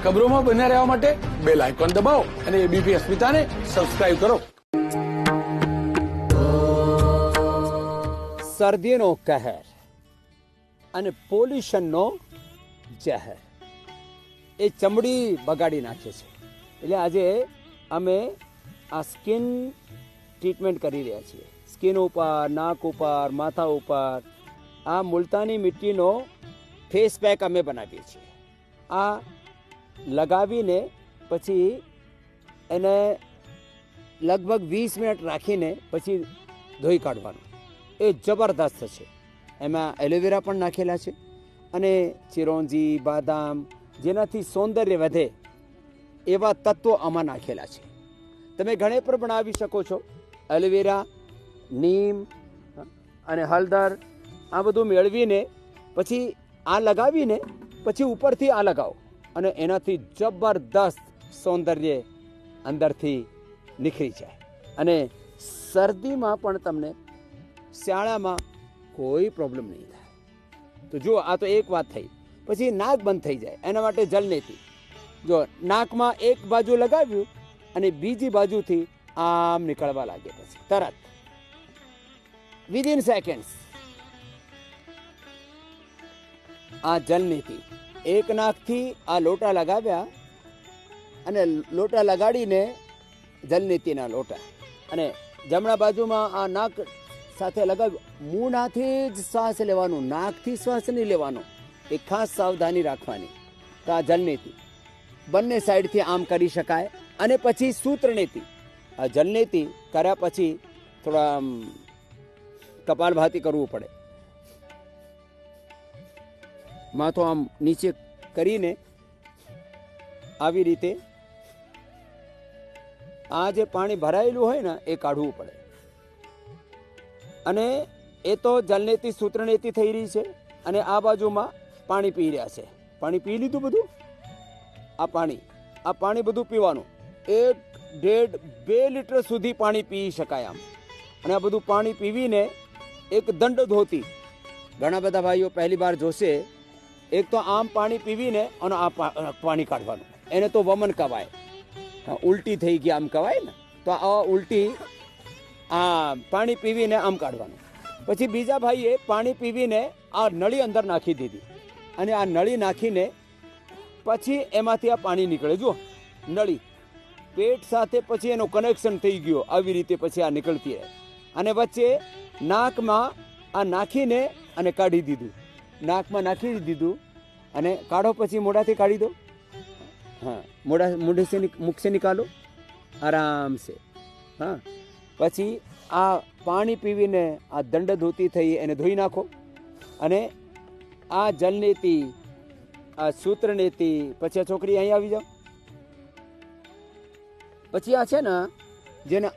ખબરોમાં બન્યા રહેવા માટે બેલ આઇકોન દબાવો અને એબીપી અસ્મિતાને સબસ્ક્રાઇબ કરો. શરદીનો કહેર અને પોલ્યુશનનો જહેર એ ચમડી બગાડી નાખે છે. એટલે આજે અમે આ સ્કિન ટ્રીટમેન્ટ કરી રહ્યા છીએ. સ્કિન ઉપર, નાક ઉપર, માથા ઉપર આ મુલતાની મિટ્ટીનો ફેસ પેક અમે બનાવીએ છીએ. આ લગાવીને પછી એને લગભગ 20 મિનિટ રાખીને પછી ધોઈ કાઢવાનું. એ જબરદસ્ત છે. એમાં એલોવેરા પણ નાખેલા છે અને ચિરોંજી, બાદામ, જેનાથી સૌંદર્ય વધે એવા તત્વો આમાં નાખેલા છે. તમે ઘણે પર બનાવી શકો છો. એલોવેરા, નીમ અને હળદર આ બધું મેળવીને પછી આ લગાવીને પછી ઉપરથી આ લગાવો અને એનાથી જબરદસ્ત સૌંદર્ય અંદરથી નીકળી જાય. અને શરદીમાં પણ તમને શિયાળામાં કોઈ પ્રોબ્લેમ નહીં થાય. તો જુઓ, આ તો એક વાત થઈ. પછી નાક બંધ થઈ જાય એના માટે જલનેતી. જો નાકમાં એક બાજુ લગાવ્યું અને બીજી બાજુથી આમ નીકળવા લાગે પછી તરત વિધિન સેકન્ડ્સ. આ જલનેતી એક નાકથી આ લોટા લગાવ્યા અને લોટા લગાડીને જલનેતીના લોટા અને જમણા બાજુમાં આ નાક સાથે લગાવ્યું. મોઢાથી જ શ્વાસ લેવાનું, નાકથી શ્વાસ નહીં લેવાનો. એ ખાસ સાવધાની રાખવાની. તો આ જલનેતી બંને સાઈડથી આમ કરી શકાય. અને પછી સૂત્રનેતી. આ જલનેતી કર્યા પછી થોડા કપાલભાતી કરવું પડે. માથું આમ નીચે કરીને આવી રીતે આ જે પાણી ભરાયેલું હોય ને એ કાઢવું પડે. અને એ તો જલનેતી સૂત્રનેતી થઈ રહી છે અને આ બાજુમાં પાણી પી રહ્યા છે. પાણી પી લીધું બધું. આ પાણી બધું પીવાનું. 1.5-2 લીટર સુધી પાણી પી શકાય આમ. અને આ બધું પાણી પીવીને એક દંડ ધોતી. ઘણા બધા ભાઈઓ પહેલી વાર જોશે. એક તો આમ પાણી પીવીને અને આ પાણી કાઢવાનું. એને તો વમન કહેવાય. ઉલટી થઈ ગઈ આમ કહેવાય ને. તો આ ઉલટી આ પાણી પીવીને આમ કાઢવાનું. પછી બીજા ભાઈએ પાણી પીવીને આ નળી અંદર નાખી દીધી અને આ નળી નાખીને પછી એમાંથી આ પાણી નીકળે. જુઓ, નળી પેટ સાથે પછી એનો કનેક્શન થઈ ગયો. આવી રીતે પછી આ નીકળતી રહે. અને વચ્ચે નાકમાં આ નાખીને અને કાઢી દીધું. નાકમાં નાખી દીધું અને કાઢો. પછી મોઢાથી કાઢી દો. હા, મોઢે સે મુખ સે નિકાલો આરામ સે. હા, પછી આ પાણી પીવીને આ દંડ ધોતી થઈ એને ધોઈ નાખો. અને આ જલનેતી, આ સૂત્રનેતી, પછી આ છોકરી અહીં આવી જાઓ. પછી આ છે ને જેને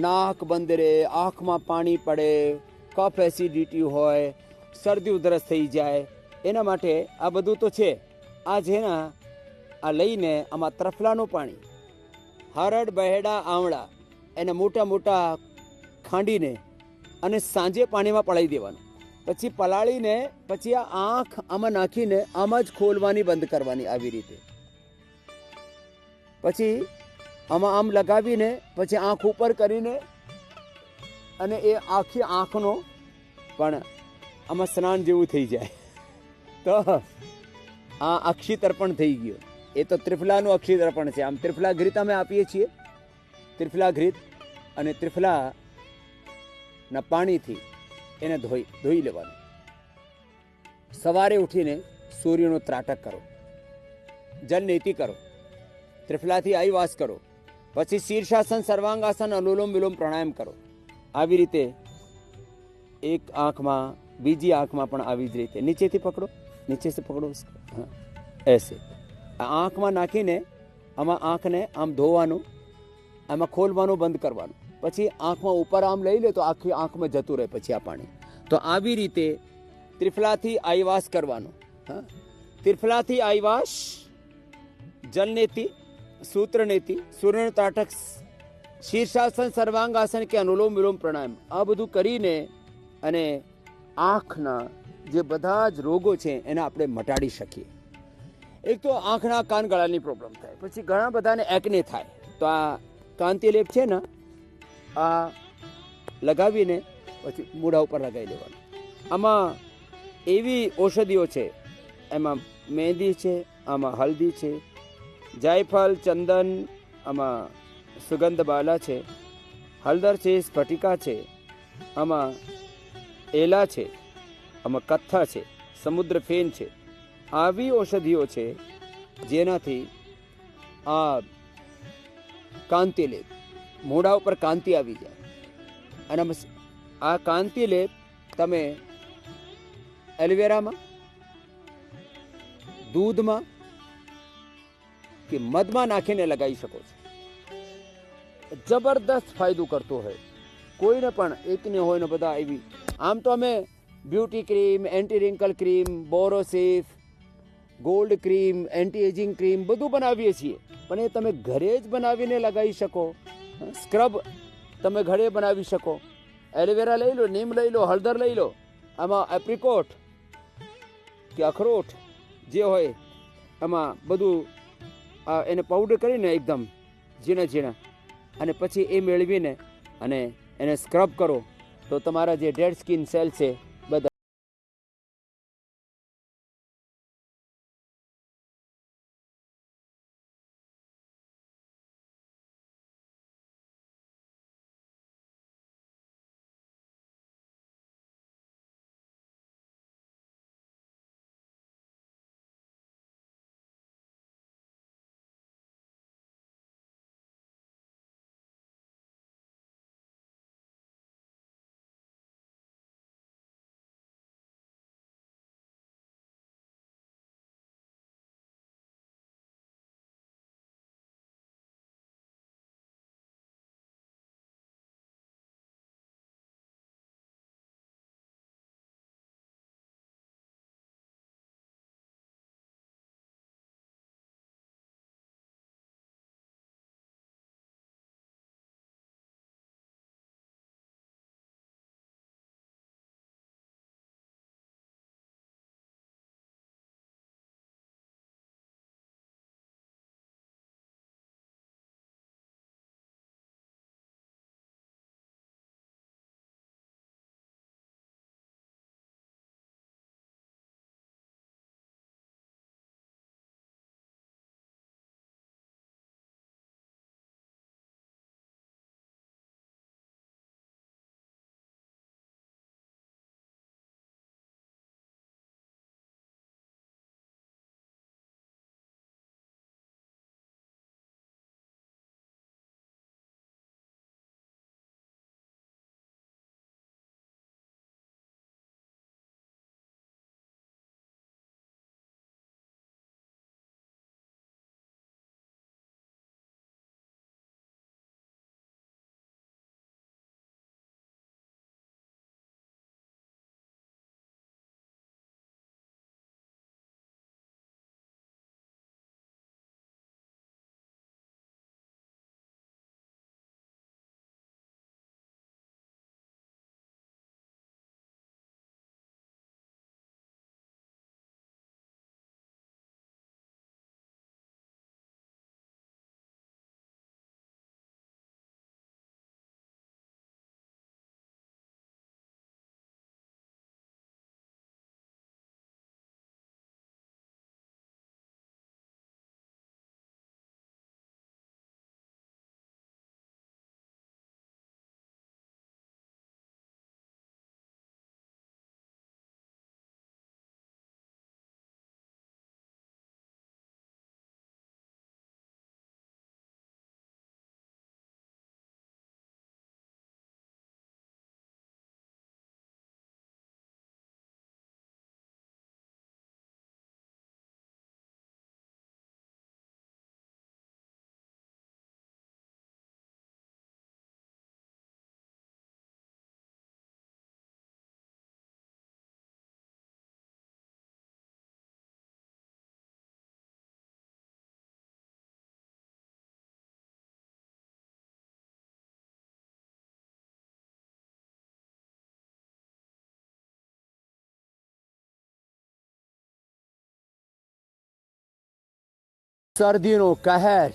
નાક બંધ રહે, આંખમાં પાણી પડે, કફ એસિડિટી હોય, શરદી ઉધરસ થઈ જાય, એના માટે આ બધું તો છે. આ છે ને આ લઈને આમાં ત્રફલાનું પાણી, હરડ, બહેડા, આવળા એને મોટા મોટા ખાંડીને અને સાંજે પાણીમાં પલાળી દેવાનું. પછી પલાળીને પછી આ આંખ આમાં નાખીને આમાં જ ખોલવાની, બંધ કરવાની આવી રીતે. પછી આમાં આમ લગાવીને પછી આંખ ઉપર કરીને અને એ આખી આંખનો પણ આમાં સ્નાન જેવું થઈ જાય. તો આ અક્ષી તર્પણ થઈ ગયો. એ તો ત્રિફલાનું અક્ષી તર્પણ છે. આમ ત્રિફલા ઘૃત અમે આપીએ છીએ. ત્રિફલા ઘૃત અને ત્રિફલાના પાણીથી એને ધોઈ લેવાનું. સવારે ઉઠીને સૂર્યનો ત્રાટક કરો, જલનેતી કરો, ત્રિફલાથી આઈવાસ કરો, પછી શીર્ષાસન, સર્વાંગાસન, અનુલોમ વિલોમ પ્રાણાયામ કરો. આવી રીતે એક આંખમાં, બીજી આંખમાં પણ આવી જ રીતે નીચેથી પકડો, નીચે से પકડો. હા, એસે આંખમાં નાખીને આમાં આંખને આમ ધોવાનું, આમાં ખોલવાનું, બંધ કરવાનું. પછી આંખમાં ઉપર આમ લઈ લે તો આખી આંખમાં જતું રહે પછી આ પાણી. તો આવી રીતે ત્રિફલાથી આઈવાસ કરવાનું. હા, ત્રિફલાથી આઈવાસ, જલનેતી, સૂત્રનેતી, સૂર્ય ત્રાટક, શીર્ષાસન, સર્વાંગાસન કે અનુલોમ વિલોમ પ્રાણાયામ આ બધું કરીને અને આંખના જે બધા જ રોગો છે એને આપણે મટાડી શકીએ. એક તો આંખના કાન ગળાની પ્રોબ્લેમ થાય, પછી ઘણા બધાને એકને થાય. તો આ કાંતિ લેપ છે ને, આ લગાવીને પછી મૂળા ઉપર લગાવી લેવાનું. આમાં એવી ઔષધિઓ છે, એમાં મહેંદી છે, આમાં હલ્દી છે, જાયફળ, ચંદન, આમાં સુગંધ બાલા છે, હળદર છે, સ્ફટિકા છે, આમાં એલા છે, આમાં કથ્થા છે, સમુદ્ર ફેન છે. આવી ઔષધિઓ છે જેનાથી આ કાંતિ લેપ, મોઢા ઉપર કાંતિ આવી જાય. અને આ કાંતિ લેપ તમે એલોવેરામાં, દૂધમાં કે મધમાં નાખીને લગાવી શકો છો. જબરદસ્ત ફાયદો કરતો હોય. કોઈને પણ એકને હોય ને બધા એવી. આમ તો અમે beauty cream, anti wrinkle cream, બોરોસિફ, gold cream, anti ageing cream બધું બનાવીએ છીએ, પણ એ તમે ઘરે જ બનાવીને લગાવી શકો. સ્ક્રબ તમે ઘરે બનાવી શકો. એલોવેરા લઈ લો, નીમ લઈ લો, હળદર લઈ લો, આમાં એપ્રિકોટ કે અખરોટ જે હોય આમાં બધું એને પાવડર કરીને એકદમ ઝીણા ઝીણા, અને પછી એ મેળવીને અને એને સ્ક્રબ કરો તો તમારા જે ડેડ સ્કિન સેલ છે બધા શરદીનો કહેર,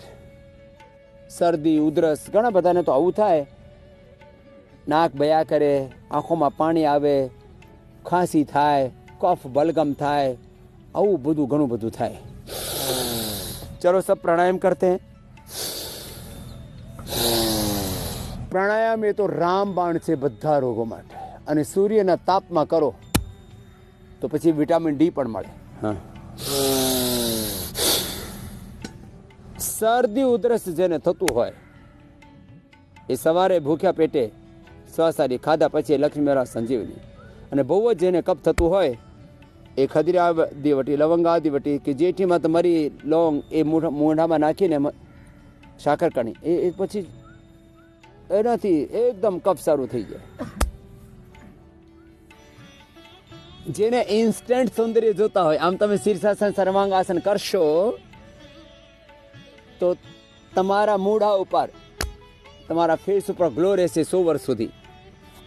શરદી ઉધરસ, ઘણા બધાને તો આવું થાય, નાક બયા કરે, આંખોમાં પાણી આવે, ખાંસી થાય, કફ બલગમ થાય, આવું બધું ઘણું બધું થાય. ચલો સબ પ્રાણાયામ કરતે હૈ. પ્રાણાયામ એ તો રામબાણ છે બધા રોગો માટે, અને સૂર્યના તાપમાં કરો તો પછી વિટામિન ડી પણ મળે. હા, શરદી ઉધરસ જેને થતું હોય એ સવારે ભૂખ્યા પેટે સ્વાસારી ખાધા પછી લક્ષ્મી મેળા સંજીવની, અને બહુ જ જેને કફ થતું હોય એ ખદીરાદી વટી, લવંગાદી વટી કે જેઠીમાં તમારી લોંગ એ મોઢામાં નાખીને સાકર કણી એ પછી એનાથી એકદમ કફ સારું થઈ જાય. જેને ઇન્સ્ટન્ટ સૌંદર્ય જોતા હોય, આમ તમે શીર્ષાસન સર્વાંગાસન કરશો તો તમારા મૂઢા ઉપર, તમારા ફેસ ઉપર ગ્લો રહેશે 100 વર્ષ સુધી.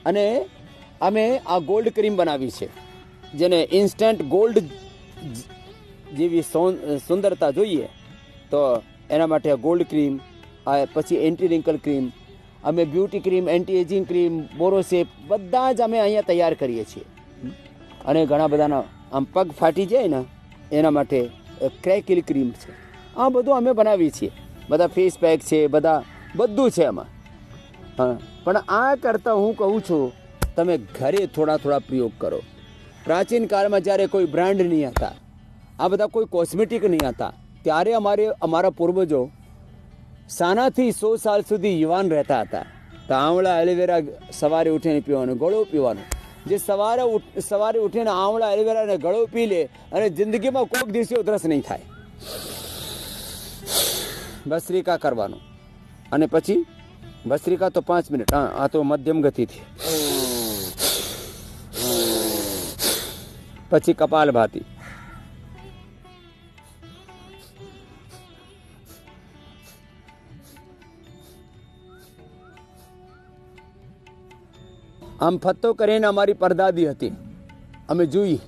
અને અમે આ ગોલ્ડ ક્રીમ બનાવી છે, જેને ઇન્સ્ટન્ટ ગોલ્ડ જેવી સુંદરતા જોઈએ તો એના માટે આ ગોલ્ડ ક્રીમ, આ પછી એન્ટી રિંકલ ક્રીમ, અમે beauty cream, anti ageing cream, બોરોસેપ બધા જ અમે અહીંયા તૈયાર કરીએ છીએ. અને ઘણા બધાના આમ પગ ફાટી જાય ને એના માટે ક્રેકિલ ક્રીમ છે. આ બધું અમે બનાવીએ છીએ, બધા ફેસ પેક છે, બધું છે એમાં. હા, પણ આ કરતાં હું કહું છું તમે ઘરે થોડા થોડા પ્રયોગ કરો. પ્રાચીન કાળમાં જ્યારે કોઈ બ્રાન્ડ નહીં હતા, આ બધા કોઈ કોસ્મેટિક નહીં હતા, ત્યારે અમારા પૂર્વજો સાનાથી 100 સાલ સુધી યુવાન રહેતા હતા. તો આંવળા એલોવેરા સવારે ઉઠીને પીવાનું, ગળો પીવાનું. જે સવારે ઉઠીને આંવળા એલોવેરા અને ગળો પી લે અને જિંદગીમાં કોઈક દિવસે ઉધરસ નહીં થાય. ભસ્ત્રિકા કરવાનું, અને પછી ભસ્ત્રિકા તો 5 મિનિટ, આ તો મધ્યમ ગતિથી. પછી કપાલભાતી, આમ ફત્તો કરીને અમારી પરદાદી હતી, અમે જોઈ,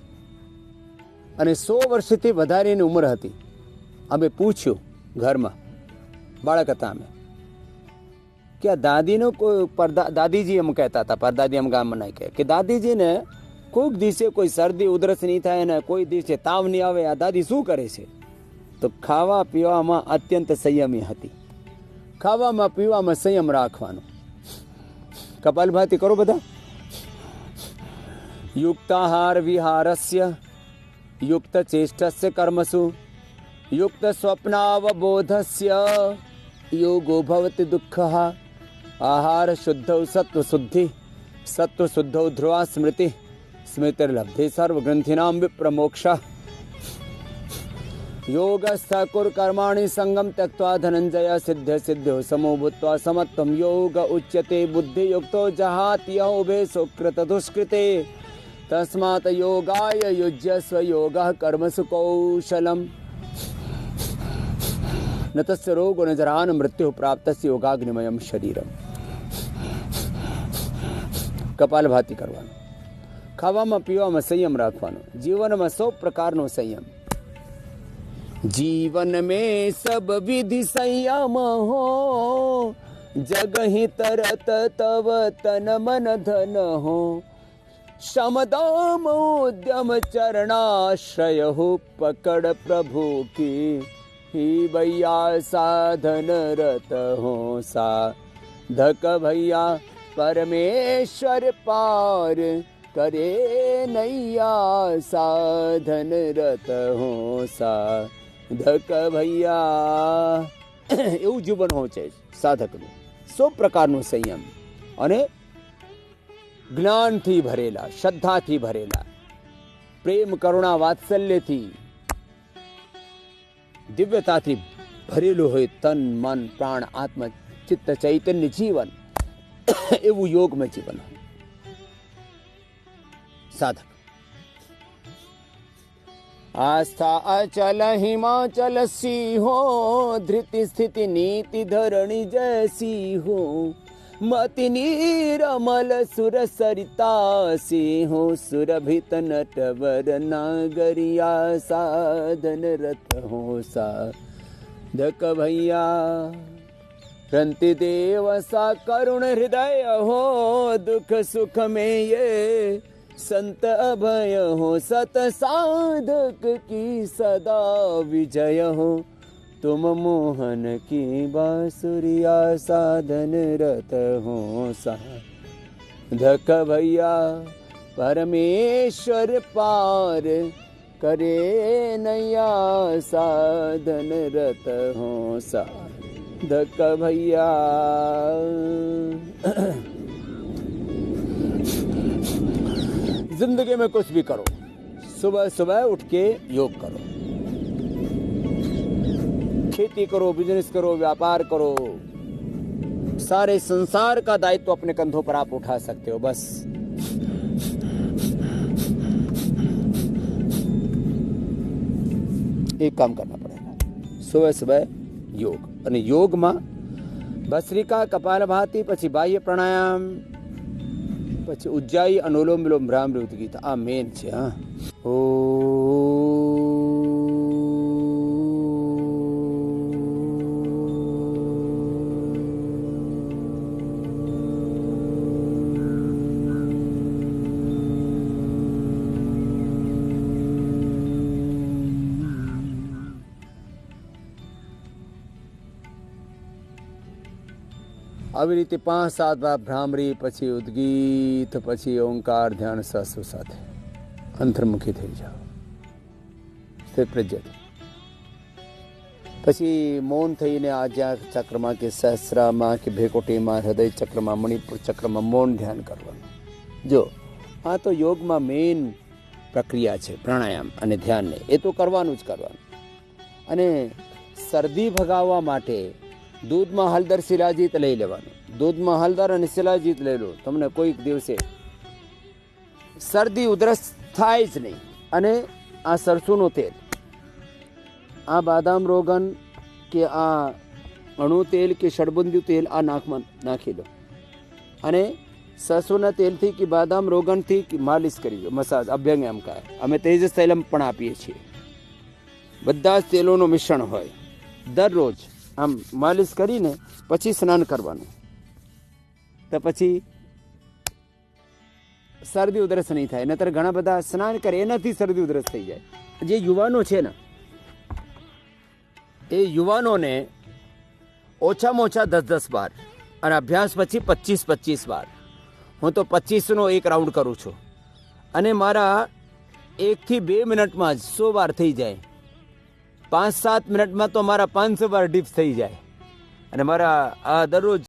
અને 100 વર્ષથી વધારેની ઉંમર હતી. અમે પૂછ્યું ઘરમાં, બાળક હતા અમે, કે આ દાદીનો કોઈ દાદીજી એમ કહેતા હતા, પરદાદી એમ ગામમાં નહીં કહે, કે દાદીજીને કોઈક દિવસે કોઈ શરદી ઉધરસ નહીં થાય ને કોઈ દિવસે તાવ નહીં આવે, આ દાદી શું કરે છે? તો ખાવા પીવામાં અત્યંત સંયમી હતી. ખાવામાં પીવામાં સંયમ રાખવાનો. કપાલભાતી કરો બધા. યુક્તાહાર વિહારસ્ય, યુક્ત ચેષ્ટસ્ય કર્મસુ, યુક્ત સ્વપ્નાવબોધસ્ય યોગો ભવતિ દુઃખઃ. આહાર શુદ્ધૌ સત્વ શુદ્ધિ, સત્વ શુદ્ધૌ ધ્રુવા સ્મૃતિ, સ્મૃતિર્લબ્ધિ સર્વગ્રંથિનામ વિપ્રમોક્ષ. યોગસ્થ કુર કર્માણિ સંગમ ત્યક્ત્વા ધનંજય સિદ્ધ સિદ્ધો સમો ભૂત્વા સમત્વમ યોગ ઉચ્યતે. બુદ્ધિયુક્તો જહાત્ય ઉભે સુકૃત દુષ્કૃતે, તસ્માત યોગાય યુજ્યસ્વ યોગઃ કર્મસુ કૌશલમ. ન તસ્ય રોગો ન જરાન મૃત્યુ પ્રાપ્તસ્ય યોગાગ્નિમયમ શરીરમ. કપાલભાતી કરવાનું. ખાવામાં પીવામાં સંયમ રાખવાનો. જીવનમાં 100 પ્રકારનો સંયમ. जीवन में सब विधि संयम हो, जग ही तरत तव तन मन धन हो. शमदम उद्यम चरणाश्रय हो, पकड़ प्रभु की ही भैया साधन रत हो. साधक भैया परमेश्वर पार करे नैया, साधन रत हो. સાધક ભૈયા એવું જીવન હોય છે સાધકનું. 100 પ્રકારનું સંયમ, અને જ્ઞાનથી ભરેલા, શ્રદ્ધાથી ભરેલા, પ્રેમ કરુણા વાત્સલ્યથી, દિવ્યતાથી ભરેલું હોય તન મન પ્રાણ આત્મા ચિત્ત ચૈતન્ય જીવન, એવું યોગમાં જીવન હોય સાધક. आस्था अचल हिमाचल सिंहो, धृति स्थिति नीति धरणी जैसी हो. मति नीरमल सुर सरिता सिंहो, सुरभित नटवर नागरिया. साधन रत हो. ધક ભૈયા રંતિ દેવ સા કરુણ હૃદય હો, દુઃખ સુખ में ये संत अभय हो, सत साधक की सदा विजय हो, तुम मोहन की बांसुरिया साधन रत हो धक भैया परमेश्वर पार करे नैया साधन रत हो धक भैया। जिंदगी में कुछ भी करो, सुबह सुबह उठ के योग करो, खेती करो, बिजनेस करो, व्यापार करो, सारे संसार का दायित्व अपने कंधों पर आप उठा सकते हो। बस एक काम करना पड़ेगा, सुबह सुबह योग। અને યોગમાં ભસ્ત્રિકા, કપાલભાતિ, પછી બાહ્ય પ્રાણાયામ, પછી ઉજ્જાઈ, અનુલોમ વિલોમ, ભ્રામરી, ઉદગીત, આ મેન છે। હા, ઓ આવી રીતે 5-7 વાર ભ્રામરી, પછી ઉદગીત, પછી ઓંકાર, ધ્યાન શ્વાસો સાથે અંતર્મુખી થઈ જાઓ, સ્થિર પ્રજ્ઞાથી। પછી મૌન થઈને આજ્ઞા ચક્રમાં કે સહસ્રામાં કે ભેકોટીમાં, હૃદય ચક્રમાં, મણિપુર ચક્રમાં મૌન ધ્યાન કરવાનું। જો આ તો યોગમાં મેઇન પ્રક્રિયા છે, પ્રાણાયામ અને ધ્યાનને એ તો કરવાનું જ કરવાનું। અને શરદી ભગાવવા માટે દૂધમાં હળદર, શિલાજીત લઈ લેવાનું। દૂધમાં હળદર અને શિલાજીત લઈ લો, તમને કોઈક દિવસે શરદી ઉધરસ થાય જ નહીં। અને આ સરસોનું તેલ, આ બાદામ રોગન કે આ અણુ તેલ કે ષડબુંદી તેલ આ નાકમાં નાખી દો, અને સરસોના તેલથી કે બાદામ રોગનથી માલિશ કરી દો, મસાજ, અભ્યંગ એમ કહે। અમે તેજસ તૈલમ પણ આપીએ છીએ, બધા જ તેલોનું મિશ્રણ હોય। દરરોજ આમ માલિશ કરીને પછી સ્નાન કરવાનું, તો પછી શરદી ઉધરસ નહીં થાય। નહીતર ઘણા બધા સ્નાન કરે એનાથી શરદી ઉધરસ થઈ જાય। જે યુવાનો છે ને, એ યુવાનોને ઓછામાં ઓછા 10-10 વાર, અને અભ્યાસ પછી 25-25 વાર। હું તો 25નો એક રાઉન્ડ કરું છું, અને મારા 1 થી 2 મિનિટમાં જ 100 વાર થઈ જાય। 5-7 મિનિટમાં તો મારા 500 વાર ડિપ્સ થઈ જાય। અને મારા આ દરરોજ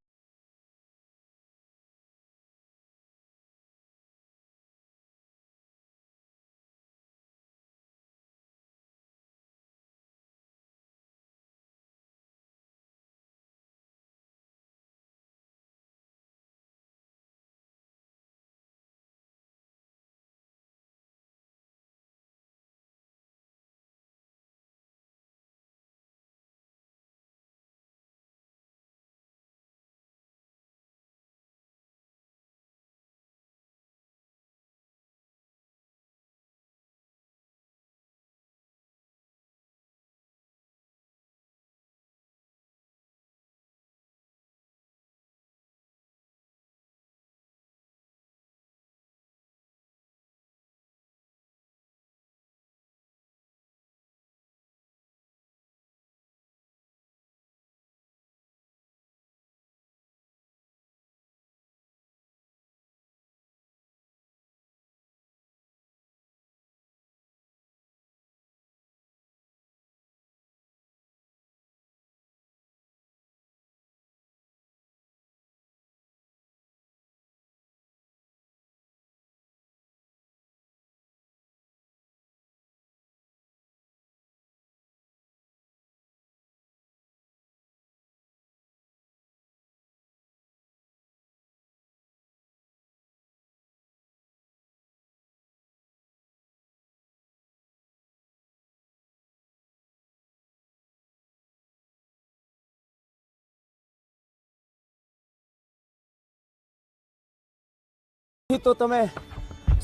તો તમે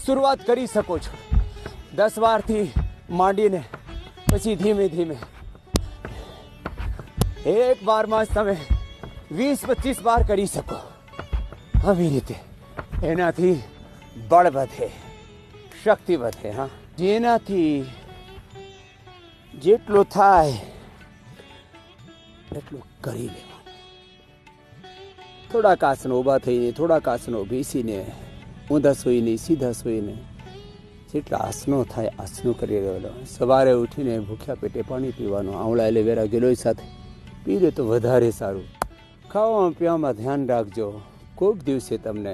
શરૂઆત કરી શકો છો 10 વારથી માંડીને, પછી ધીમે ધીમે એક વારમાં જ તમે 20-25 વાર કરી શકો. આવી રીતે એનાથી બળ વધે, શક્તિ વધે. હા, જેનાથી જેટલું થાય એટલું કરી લેવાનું. થોડાક આસનો ઊભા થઈને, થોડાક આસનો બેસીને, ઊંધા સૂઈને, સીધા સૂઈને, જેટલા આસનો થાય આસનો કરી લેવાનો. સવારે ઉઠીને ભૂખ્યા પેટે પાણી પીવાનું, આવળા એલોવેરા ગિલોય સાથે પી લે તો વધારે સારું. ખાવામાં પીવામાં ધ્યાન રાખજો. કોઈક દિવસે તમને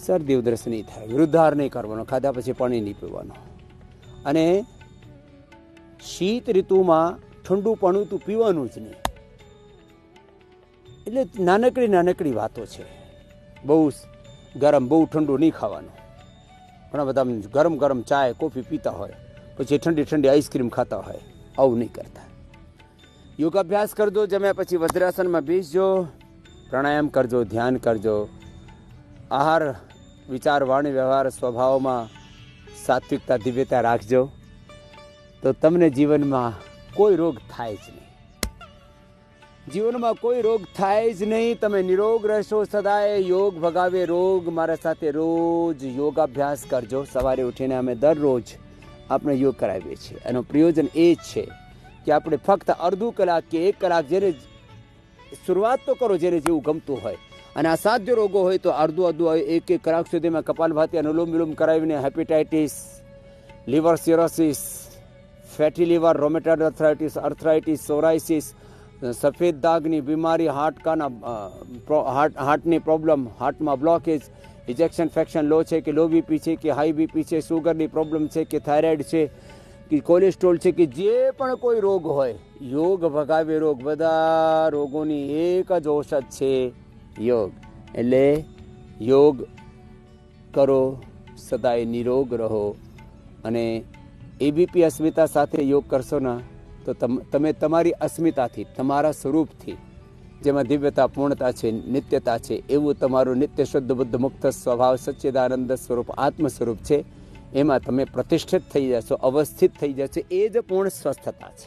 શરદી ઉધરસ નહીં થાય. વૃદ્ધાર નહીં કરવાનો, ખાધા પછી પાણી નહીં પીવાનું. અને શીત ઋતુમાં ઠંડુ પાણી તું પીવાનું જ નહીં. એટલે નાનકડી નાનકડી વાતો છે. બહુ ગરમ બહુ ઠંડુ નહીં ખાવાનું. ઘણા બધા ગરમ ગરમ ચાય કોફી પીતા હોય, પછી ઠંડી ઠંડી આઈસ્ક્રીમ ખાતા હોય. આવું નહીં કરતા. યોગાભ્યાસ કરજો, જમ્યા પછી વજ્રાસનમાં બેસજો, પ્રાણાયામ કરજો, ધ્યાન કરજો. આહાર, વિચાર, વાણી, વ્યવહાર, સ્વભાવમાં સાત્વિકતા, દિવ્યતા રાખજો, તો તમને જીવનમાં કોઈ રોગ થાય જ નહીં. જીવનમાં કોઈ રોગ થાય જ નહીં. તમે નિરોગ રહેશો સદાય. યોગ ભગાવે રોગ. મારા સાથે રોજ યોગાભ્યાસ કરજો. સવારે ઉઠીને અમે દરરોજ આપણે યોગ કરાવીએ છીએ. એનું પ્રયોજન એ જ છે કે આપણે ફક્ત અડધું કલાક કે 1 કલાક, જેને શરૂઆત તો કરો જેને જેવું ગમતું હોય. અને અસાધ્ય રોગો હોય તો અડધું 1 કલાક સુધીમાં કપાલભાતિ, અનુલોમ વિલોમ કરાવીને hepatitis, liver cirrhosis, fatty liver, rheumatoid arthritis, psoriasis, સફેદ દાગની બીમારી, હાર્ટની પ્રોબ્લેમ, હાર્ટમાં બ્લોકેજ, ઇજેક્શન ફેક્શન લો છે કે લો બીપી છે કે હાઈ બીપી છે, સુગરની પ્રોબ્લેમ છે કે થાઇરોઇડ છે કે કોલેસ્ટ્રોલ છે, કે જે પણ કોઈ રોગ હોય, યોગ ભગાવે રોગ. બધા રોગોની એક જ ઔષધ છે યોગ. એટલે યોગ કરો, સદાય નિરોગ રહો. અને એબીપી અસ્મિતા સાથે યોગ કરશો ને તો તમે તમારી અસ્મિતાથી, તમારા સ્વરૂપથી, જેમાં દિવ્યતા, પૂર્ણતા છે, નિત્યતા છે, એવું તમારું નિત્ય શુદ્ધ બુદ્ધ મુક્ત સ્વભાવ સચ્ચિદાનંદ સ્વરૂપ આત્મ સ્વરૂપ છે, એમાં તમે પ્રતિષ્ઠિત થઈ જશો, અવસ્થિત થઈ જશો. એ જ પૂર્ણ સ્વસ્થતા છે.